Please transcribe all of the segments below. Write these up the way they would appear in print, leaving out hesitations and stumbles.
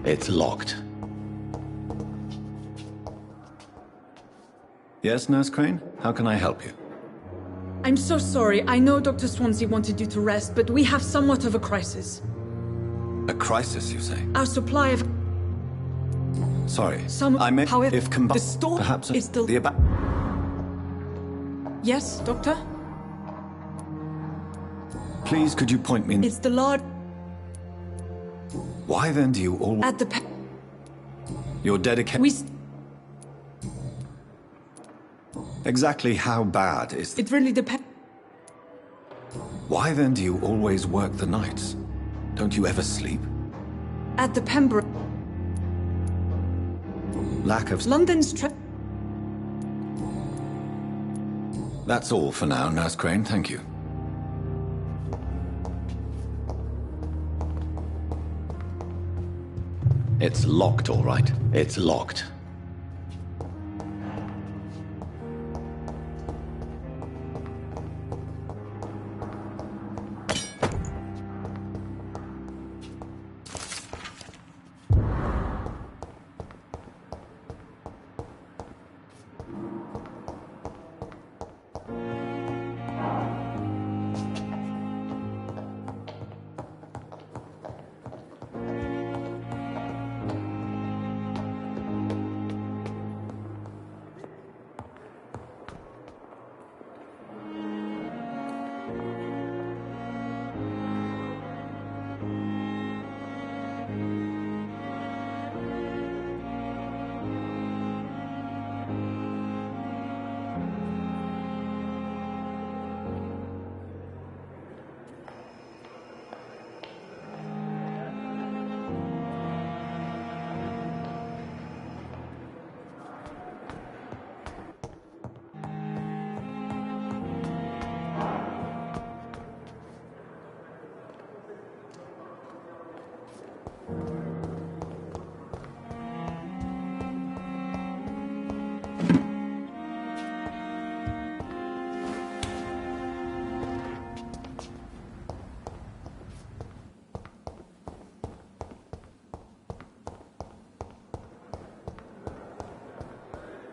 It's locked. Yes, Nurse Crane? How can I help you? I'm so sorry. I know Dr. Swansea wanted you to rest, but we have somewhat of a crisis. A crisis, you say? Our supply of... Sorry. I meant however, if the store perhaps is still... the Yes, Doctor? Please, could you point me in... It's the large... Why then do you all... At the... You're dedicated... We... Exactly how bad is... It really depends... Why then do you always work the nights? Don't you ever sleep? At the Pembroke... Lack of... London's... That's all for now, Nurse Crane. Thank you. It's locked, all right. It's locked.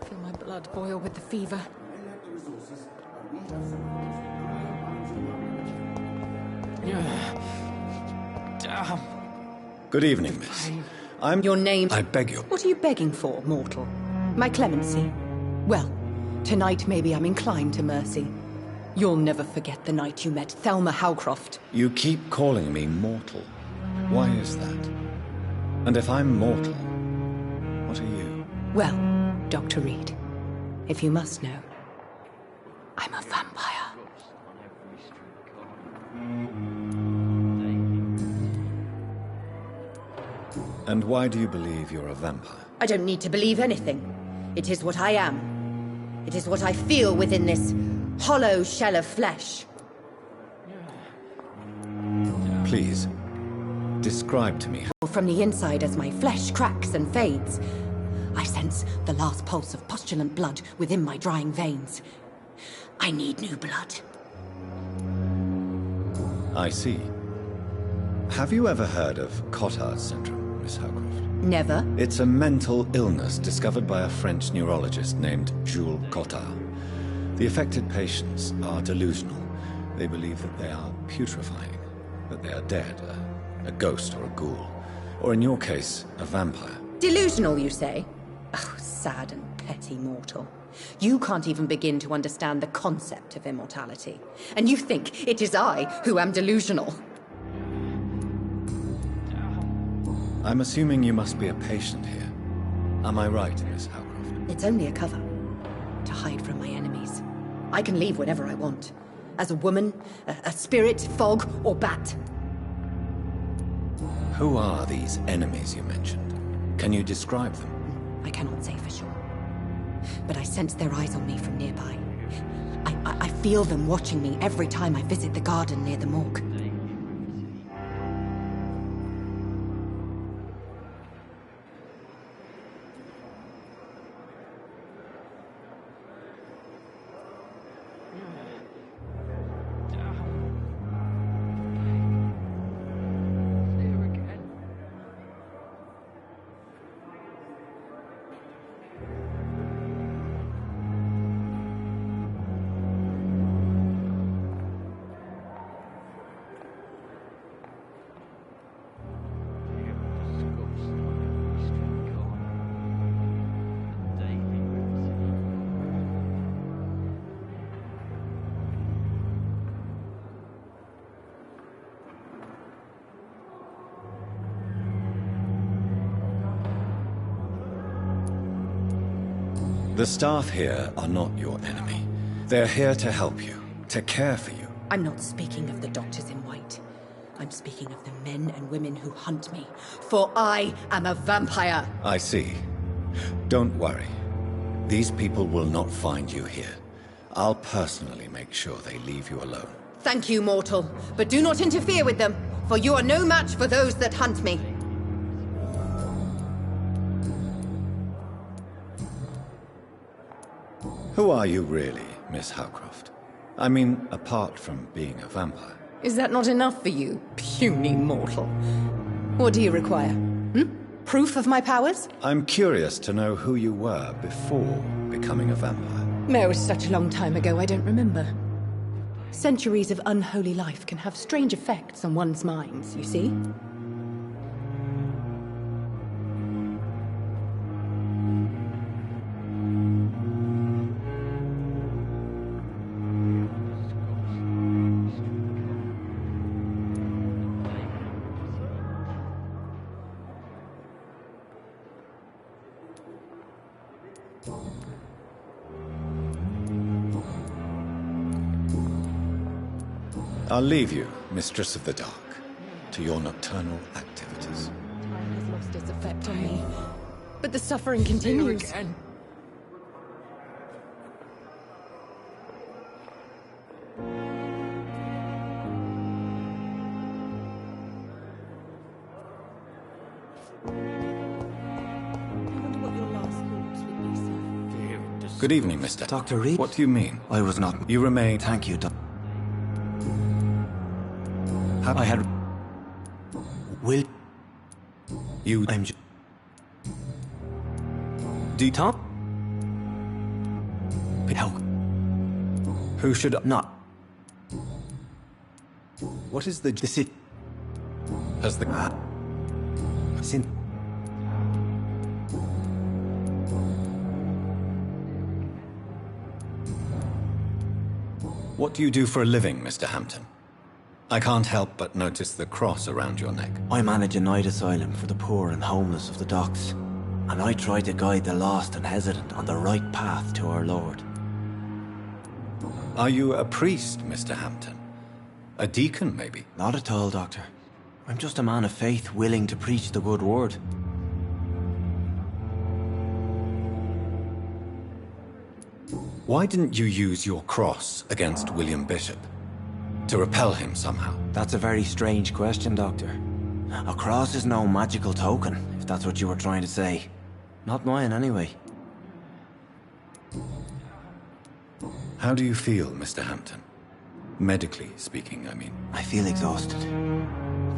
Feel my blood boil with the fever. Good evening, miss. Your name... I beg your... What are you begging for, mortal? My clemency? Well, tonight maybe I'm inclined to mercy. You'll never forget the night you met Thelma Howcroft. You keep calling me mortal. Why is that? And if I'm mortal, what are you? Well, Dr. Reed, if you must know, I'm a vampire. And why do you believe you're a vampire? I don't need to believe anything. It is what I am. It is what I feel within this hollow shell of flesh. Please, describe to me. From the inside as my flesh cracks and fades, I sense the last pulse of postulant blood within my drying veins. I need new blood. I see. Have you ever heard of Cotard's syndrome, Miss Howcroft? Never. It's a mental illness discovered by a French neurologist named Jules Cotard. The affected patients are delusional. They believe that they are putrefying, that they are dead, a ghost or a ghoul. Or in your case, a vampire. Delusional, you say? Oh, sad and petty mortal. You can't even begin to understand the concept of immortality. And you think it is I who am delusional. I'm assuming you must be a patient here. Am I right, Miss Howcroft? It's only a cover. To hide from my enemies. I can leave whenever I want. As a woman, a spirit, fog, or bat. Who are these enemies you mentioned? Can you describe them? I cannot say for sure. But I sense their eyes on me from nearby. I feel them watching me every time I visit the garden near the morgue. The staff here are not your enemy. They're here to help you, to care for you. I'm not speaking of the doctors in white. I'm speaking of the men and women who hunt me, for I am a vampire. I see. Don't worry. These people will not find you here. I'll personally make sure they leave you alone. Thank you, mortal, but do not interfere with them, for you are no match for those that hunt me. Who are you really, Miss Howcroft? I mean, apart from being a vampire. Is that not enough for you, puny mortal? What do you require? Proof of my powers? I'm curious to know who you were before becoming a vampire. No, it was such a long time ago, I don't remember. Centuries of unholy life can have strange effects on one's minds, you see? I'll leave you, Mistress of the Dark, to your nocturnal activities. Time has lost its effect on me, but the suffering continues. Again. Good evening, Mr. Dr. Reed? What do you mean? I was not... You remain... Thank you, I had... Will... You... I'm... Do... Tom? How... Who should... Not... What is the... The sit... Has the... Sin... What do you do for a living, Mr. Hampton? I can't help but notice the cross around your neck. I manage a night asylum for the poor and homeless of the docks. And I try to guide the lost and hesitant on the right path to our Lord. Are you a priest, Mr. Hampton? A deacon, maybe? Not at all, Doctor. I'm just a man of faith willing to preach the good word. Why didn't you use your cross against William Bishop? To repel him somehow? That's a very strange question, Doctor. A cross is no magical token, if that's what you were trying to say. Not mine, anyway. How do you feel, Mr. Hampton? Medically speaking, I mean. I feel exhausted.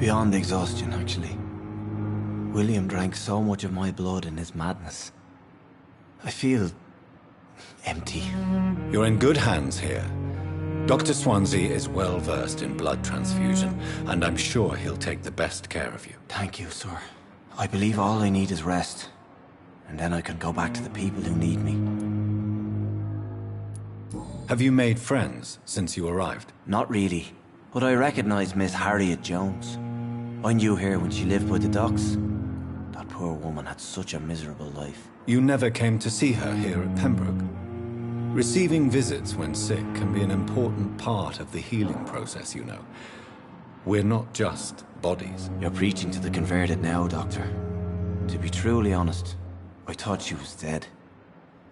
Beyond exhaustion, actually. William drank so much of my blood in his madness. I feel... empty. You're in good hands here. Dr. Swansea is well versed in blood transfusion, and I'm sure he'll take the best care of you. Thank you, sir. I believe all I need is rest. And then I can go back to the people who need me. Have you made friends since you arrived? Not really, but I recognize Miss Harriet Jones. I knew her when she lived by the docks. That poor woman had such a miserable life. You never came to see her here at Pembroke? Receiving visits when sick can be an important part of the healing process, you know. We're not just bodies. You're preaching to the converted now, Doctor. To be truly honest, I thought she was dead.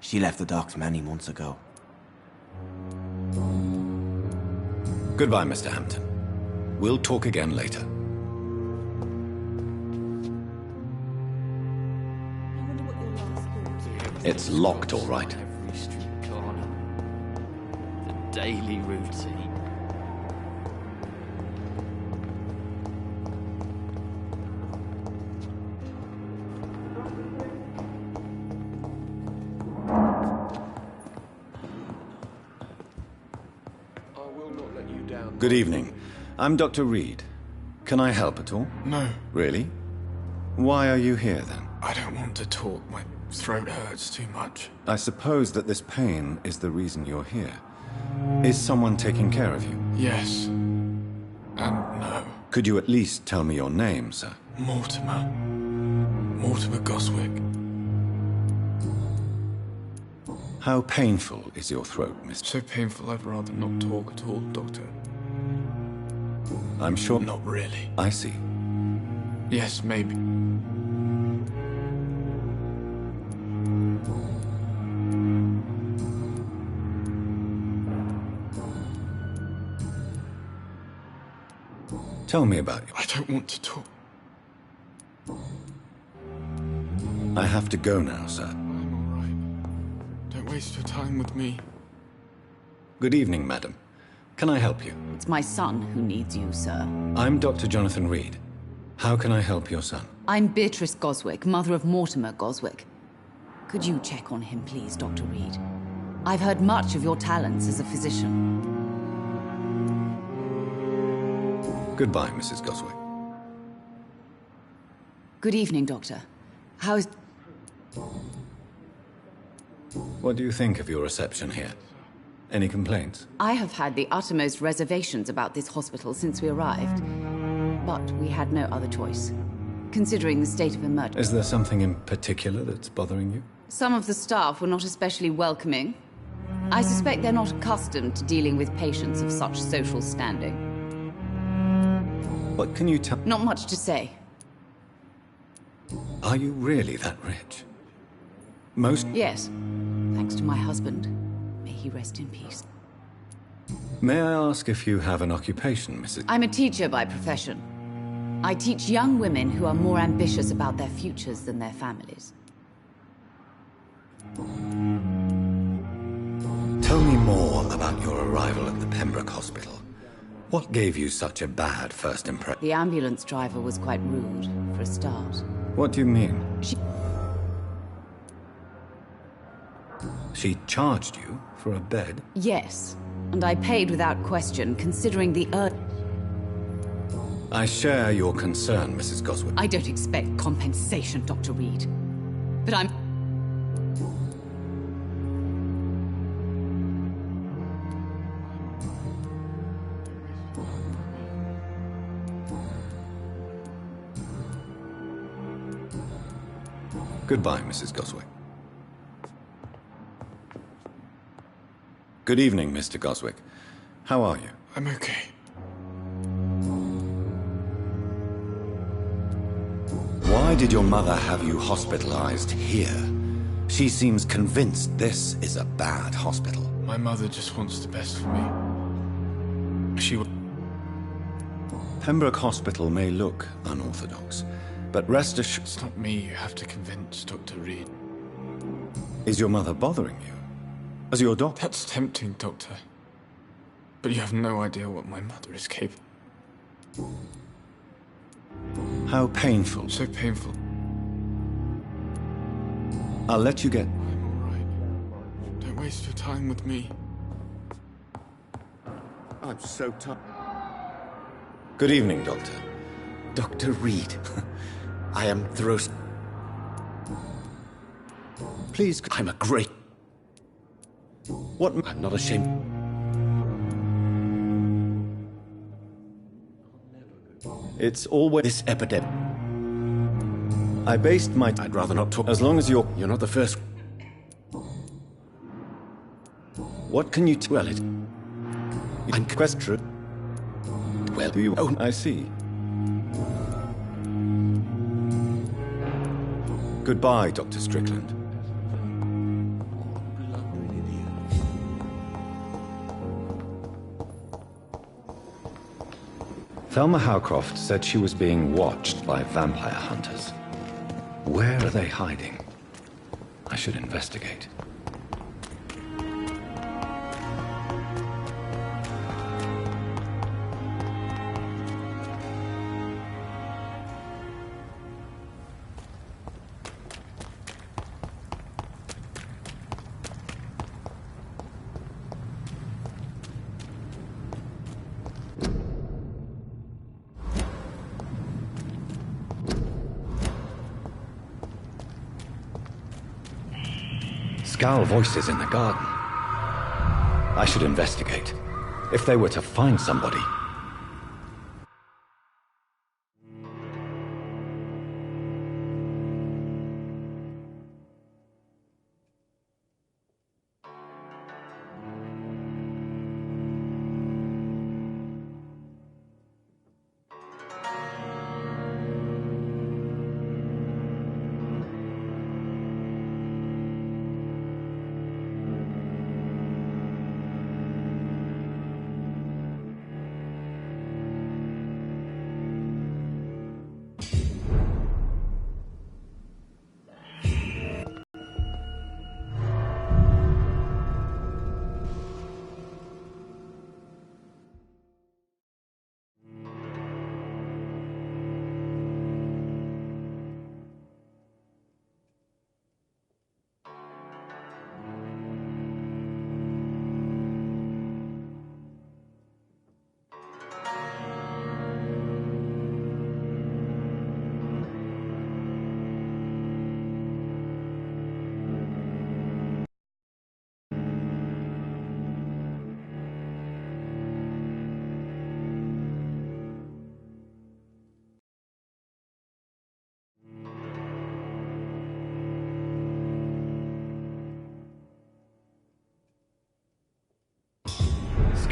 She left the docks many months ago. Goodbye, Mr. Hampton. We'll talk again later. It's locked, all right. Every street corner. The daily routine. Good evening. I'm Dr. Reed. Can I help at all? No, Really? Why are you here, then? I don't want to talk. My throat hurts too much. I suppose that this pain is the reason you're here. Is someone taking care of you? Yes. And no. Could you at least tell me your name, sir? Mortimer. Mortimer Goswick. How painful is your throat, Mr. So painful I'd rather not talk at all, Doctor. I'm sure... Not really. I see. Yes, maybe. Tell me about you. I don't want to talk. I have to go now, sir. I'm all right. Don't waste your time with me. Good evening, madam. Can I help you? It's my son who needs you, sir. I'm Dr. Jonathan Reed. How can I help your son? I'm Beatrice Goswick, mother of Mortimer Goswick. Could you check on him, please, Dr. Reed? I've heard much of your talents as a physician. Goodbye, Mrs. Goswick. Good evening, Doctor. How is... What do you think of your reception here? Any complaints? I have had the uttermost reservations about this hospital since we arrived. But we had no other choice, considering the state of emergency. Is there something in particular that's bothering you? Some of the staff were not especially welcoming. I suspect they're not accustomed to dealing with patients of such social standing. What can you tell? Not much to say. Are you really that rich? Most... Yes, thanks to my husband. May he rest in peace. May I ask if you have an occupation, Mrs. I'm a teacher by profession. I teach young women who are more ambitious about their futures than their families. Tell me more about your arrival at the Pembroke Hospital. What gave you such a bad first impression? The ambulance driver was quite rude, for a start. What do you mean? She charged you for a bed? Yes, and I paid without question, considering the I share your concern, Mrs. Goswick. I don't expect compensation, Dr. Reed. But I'm... Goodbye, Mrs. Goswick. Good evening, Mr. Goswick. How are you? I'm okay. Why did your mother have you hospitalized here? She seems convinced this is a bad hospital. My mother just wants the best for me. She would... Pembroke Hospital may look unorthodox, but rest assured... It's not me you have to convince, Dr. Reed. Is your mother bothering you? As your doctor? That's tempting, Doctor. But you have no idea what my mother is capable. How painful. So painful. I'll let you get... I'm all right. Don't waste your time with me. I'm so tired. Good evening, Doctor. Dr. Reed. I am Thros. Please... I'm a great... What... I'm not ashamed. It's always... This epidemic. I based my... I'd rather not talk. As long as you're... You're not the first. What can you... Well, I'm question. Well, Do you... Oh, I see. Goodbye, Dr. Strickland. Thelma Howcroft said she was being watched by vampire hunters. Where are they hiding? I should investigate. Scowl voices in the garden. I should investigate. If they were to find somebody...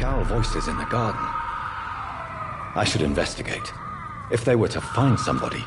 Skaal voices in the garden. I should investigate. If they were to find somebody...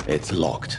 It's locked.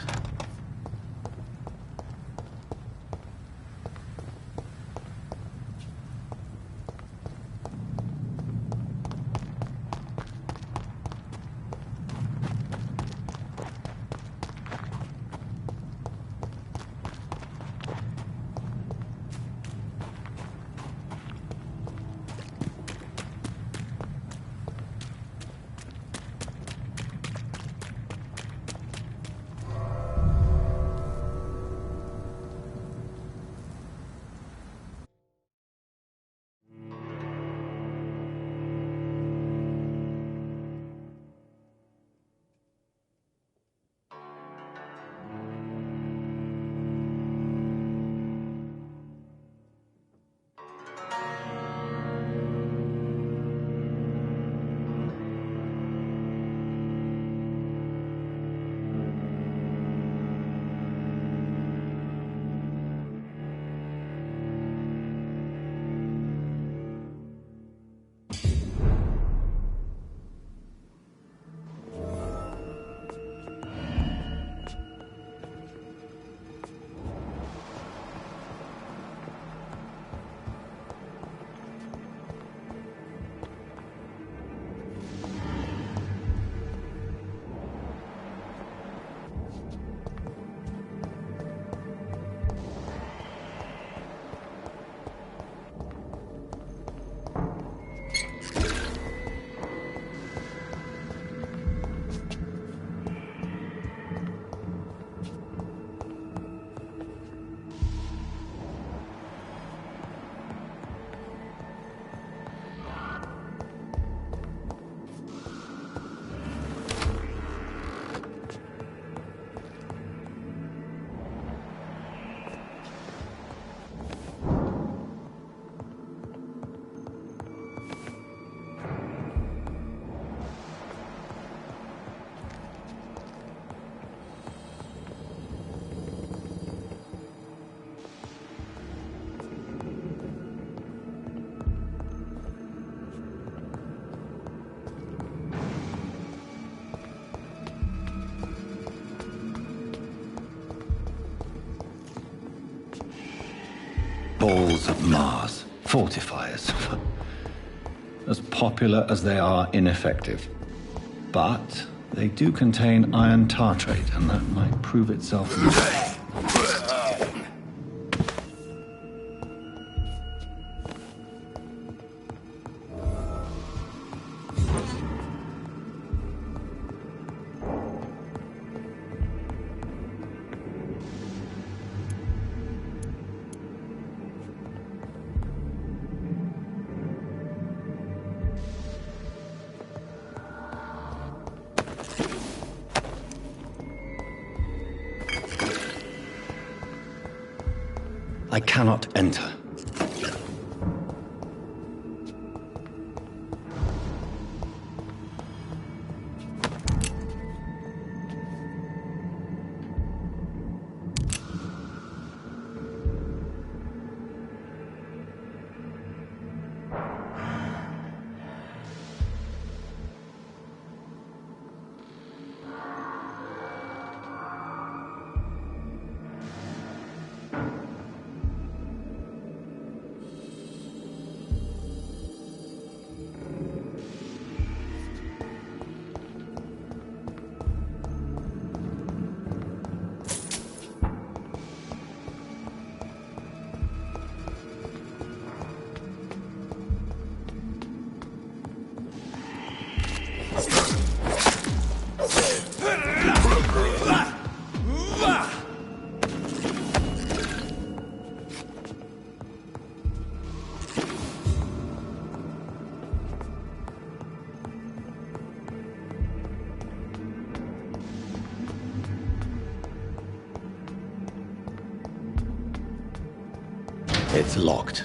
Balls of Mars. Fortifiers. As popular as they are ineffective. But they do contain iron tartrate, and that might prove itself useful. I cannot enter. It's locked.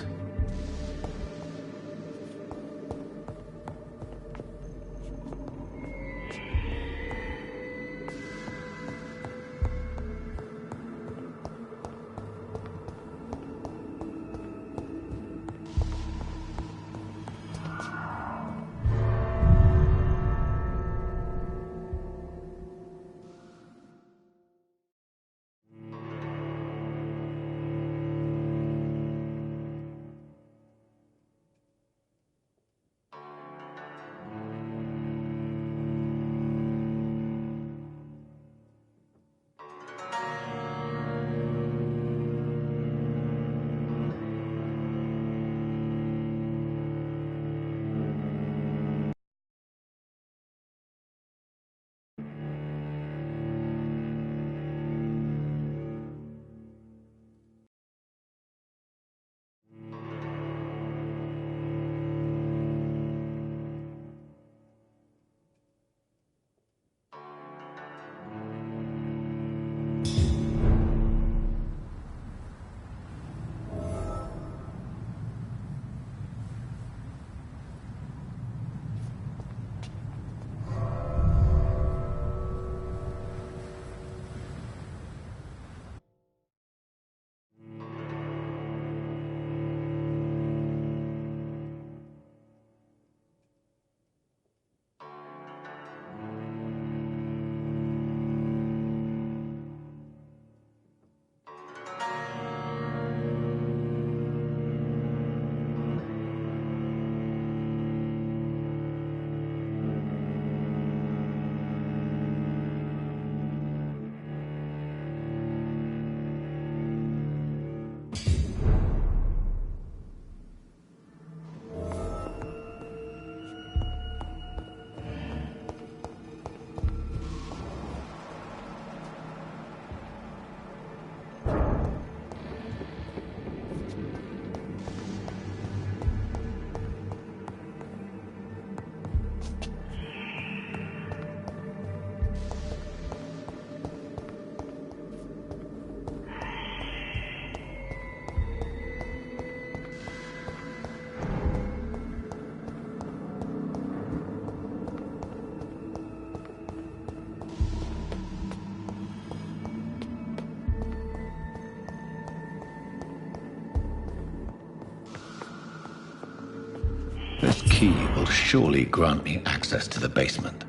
This key will surely grant me access to the basement.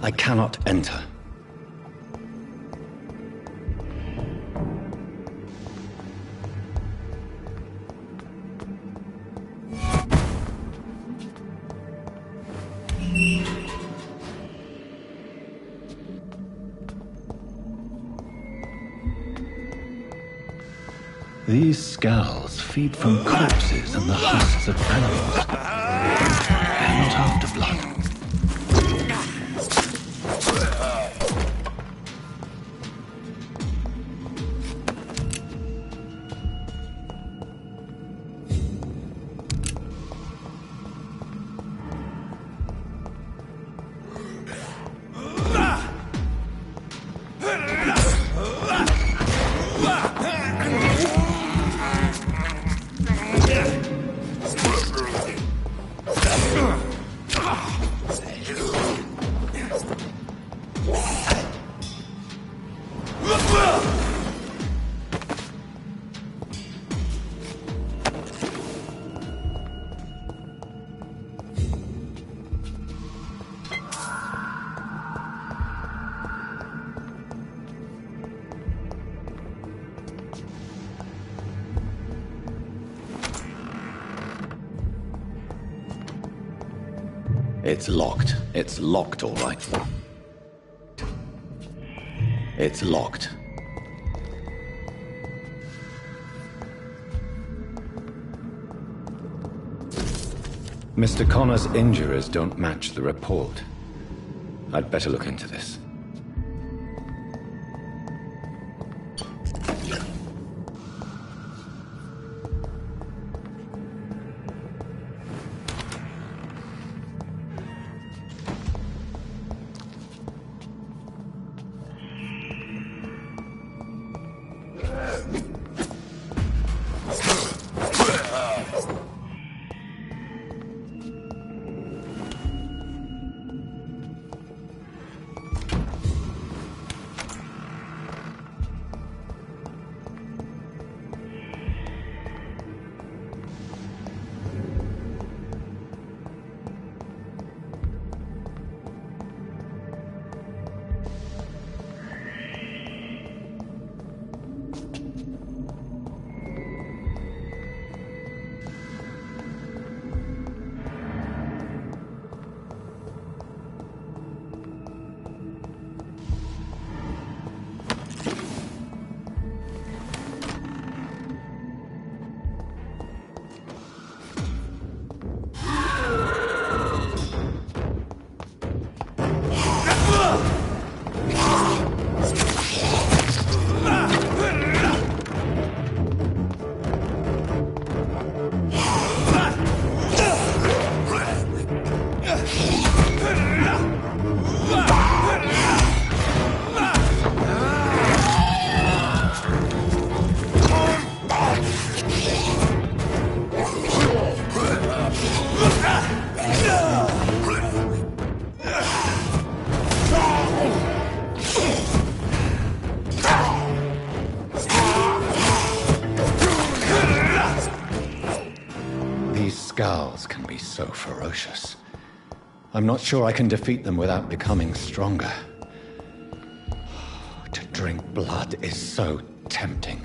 I cannot enter. These skulls feed from corpses and the husks of animals. They're not after blood. It's locked. It's locked, all right. It's locked. Mr. Connor's injuries don't match the report. I'd better look into this. Skulls can be so ferocious. I'm not sure I can defeat them without becoming stronger. To drink blood is so tempting.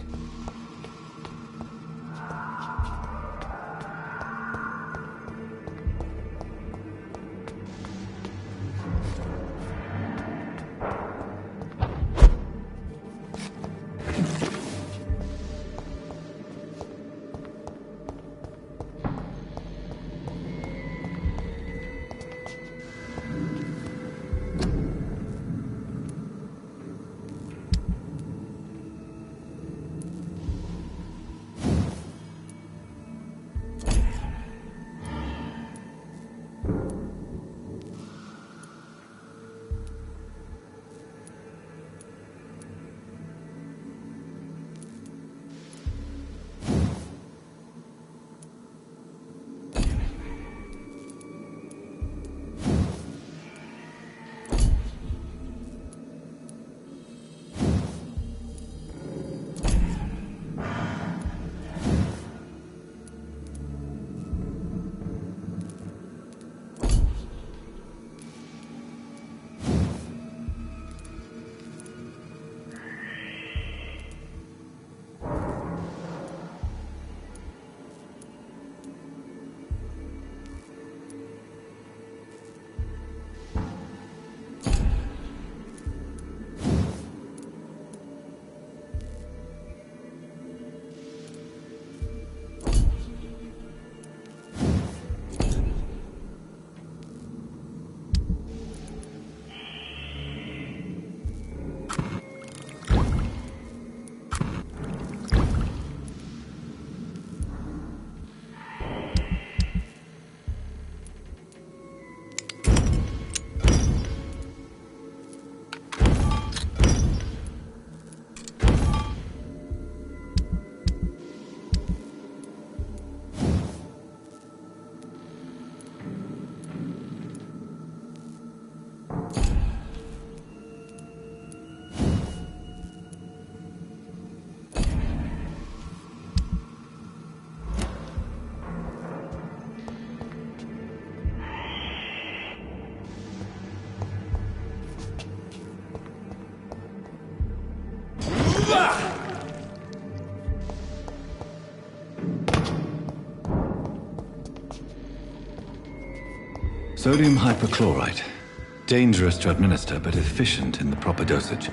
Sodium hypochlorite. Dangerous to administer, but efficient in the proper dosage.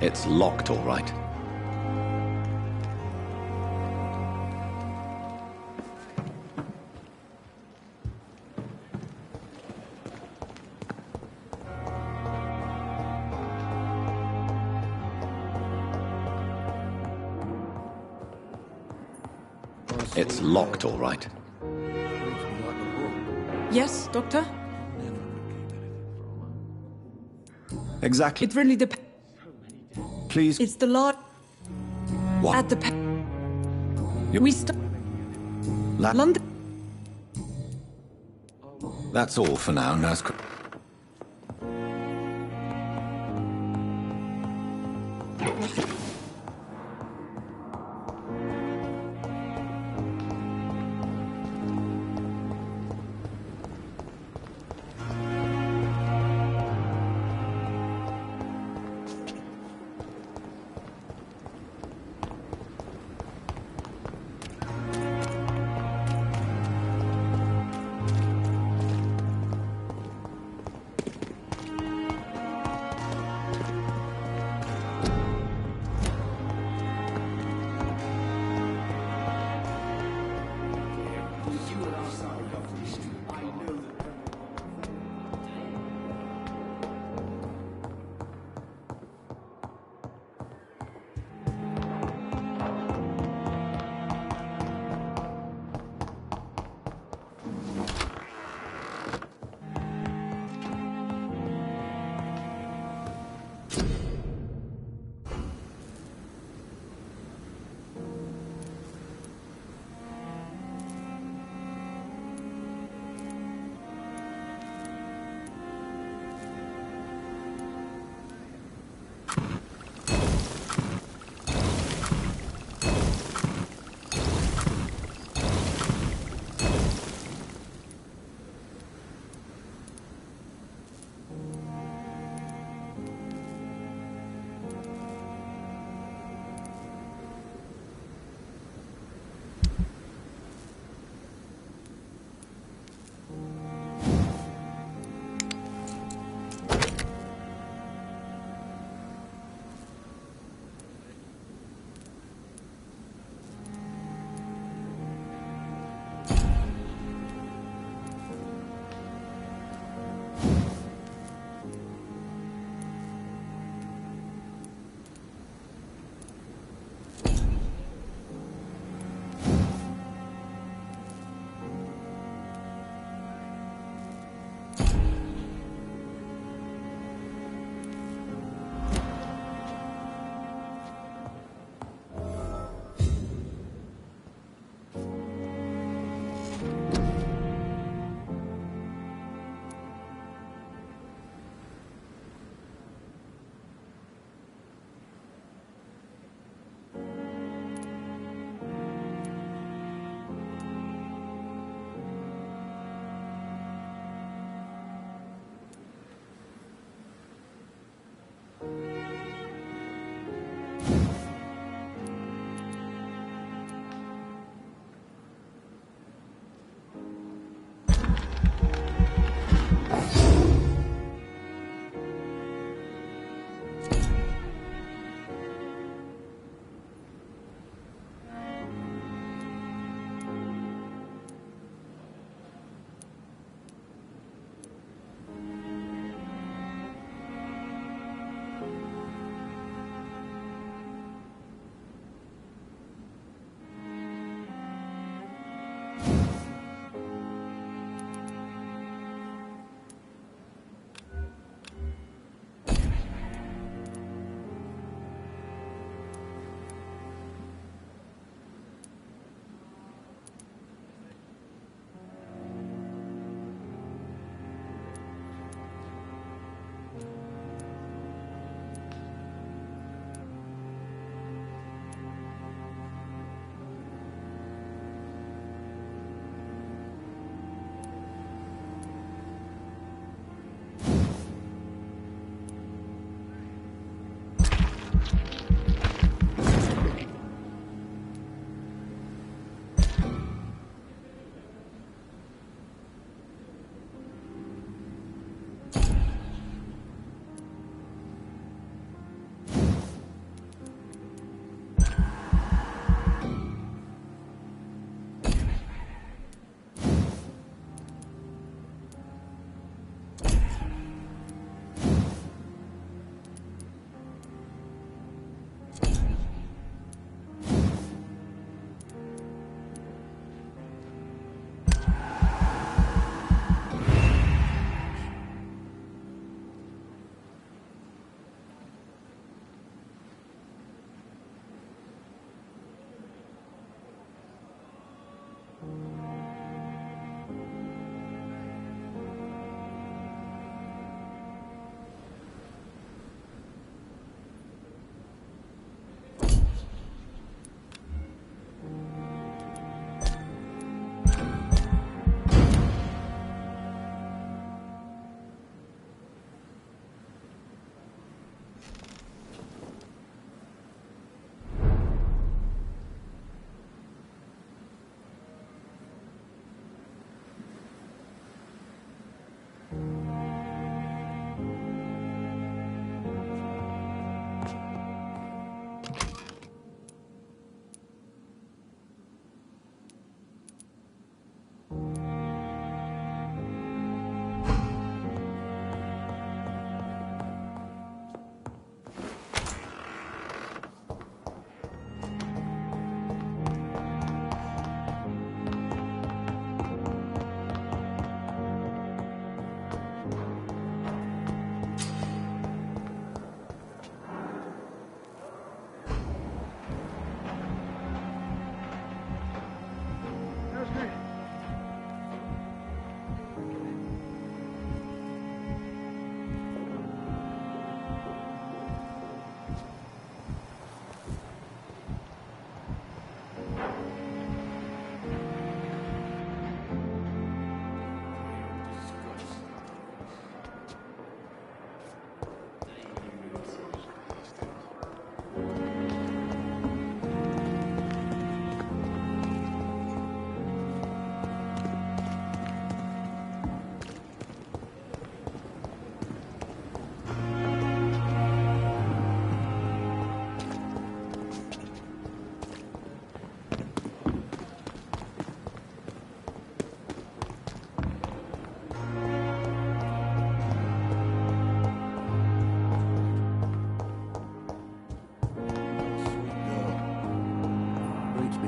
It's locked, all right. It's locked, all right. Yes, Doctor? Exactly. It really depends. Please. It's the lot What? at the You- We stop La- London. That's all for now, Nurse.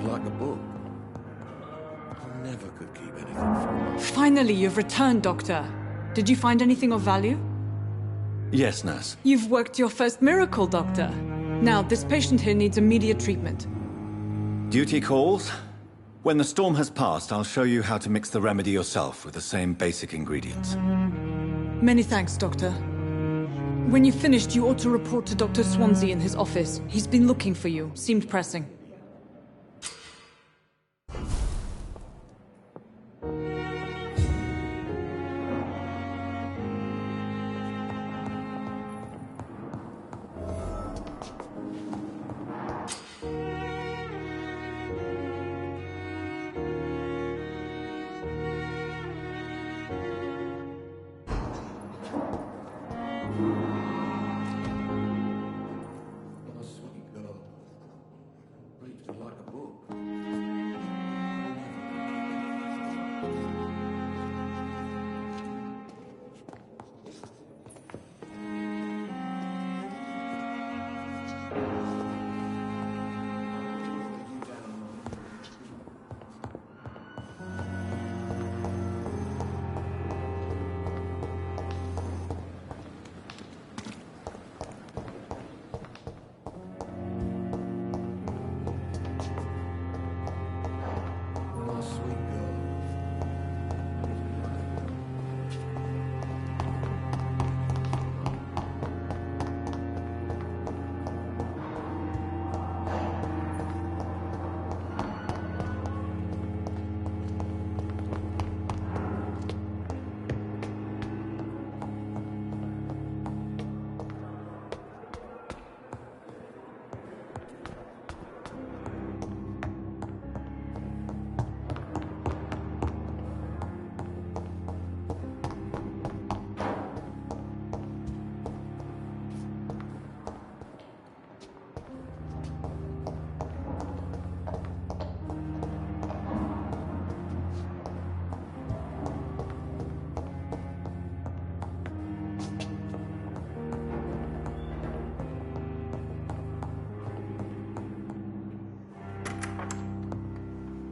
me like a book. I never could keep anything from her. Finally, you've returned, Doctor. Did you find anything of value? Yes, nurse. You've worked your first miracle, Doctor. Now, this patient here needs immediate treatment. Duty calls. When the storm has passed, I'll show you how to mix the remedy yourself with the same basic ingredients. Many thanks, Doctor. When you've finished, you ought to report to Dr. Swansea in his office. He's been looking for you. Seemed pressing.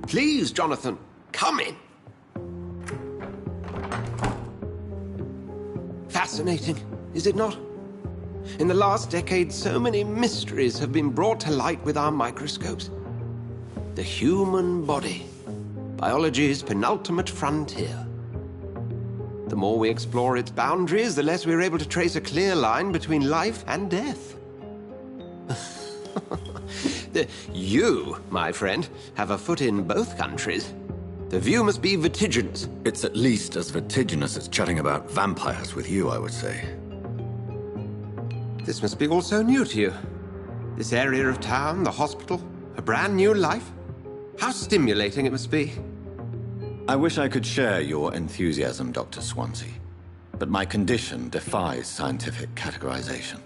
Please, Jonathan, come in. Fascinating, is it not? In the last decade, so many mysteries have been brought to light with our microscopes. The human body, biology's penultimate frontier. The more we explore its boundaries, the less we're able to trace a clear line between life and death. You, my friend, have a foot in both countries. The view must be vertiginous. It's at least as vertiginous as chatting about vampires with you, I would say. This must be all so new to you. This area of town, the hospital, a brand new life. How stimulating it must be. I wish I could share your enthusiasm, Dr. Swansea, but my condition defies scientific categorization.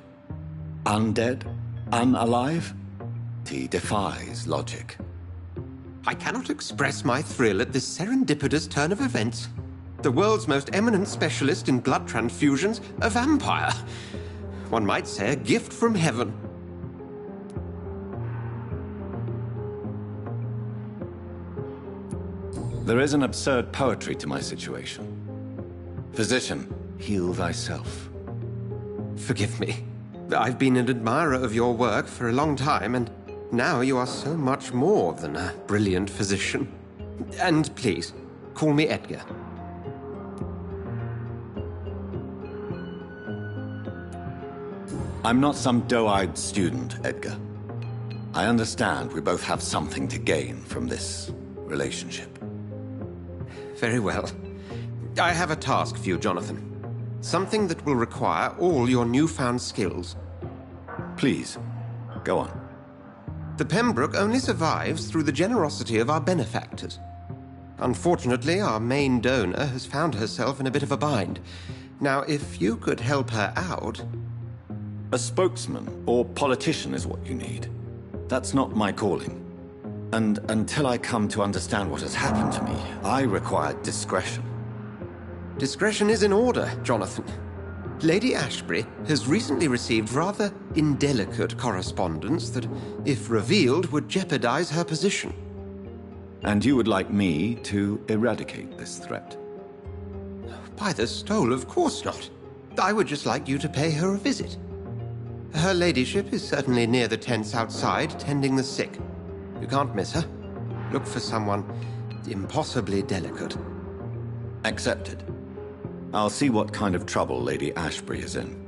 Undead? Unalive? He defies logic. I cannot express my thrill at this serendipitous turn of events. The world's most eminent specialist in blood transfusions, a vampire. One might say a gift from heaven. There is an absurd poetry to my situation. Physician, heal thyself. Forgive me. I've been an admirer of your work for a long time, and now you are so much more than a brilliant physician. And please, call me Edgar. I'm not some doe-eyed student, Edgar. I understand we both have something to gain from this relationship. Very well. I have a task for you, Jonathan. Something that will require all your newfound skills. Please, go on. The Pembroke only survives through the generosity of our benefactors. Unfortunately, our main donor has found herself in a bit of a bind. Now, if you could help her out... A spokesman or politician is what you need. That's not my calling. And until I come to understand what has happened to me, I require discretion. Discretion is in order, Jonathan. Lady Ashbury has recently received rather indelicate correspondence that, if revealed, would jeopardize her position. And you would like me to eradicate this threat? By the stole, of course not. I would just like you to pay her a visit. Her ladyship is certainly near the tents outside, tending the sick. You can't miss her. Look for someone impossibly delicate. Accepted. I'll see what kind of trouble Lady Ashbury is in.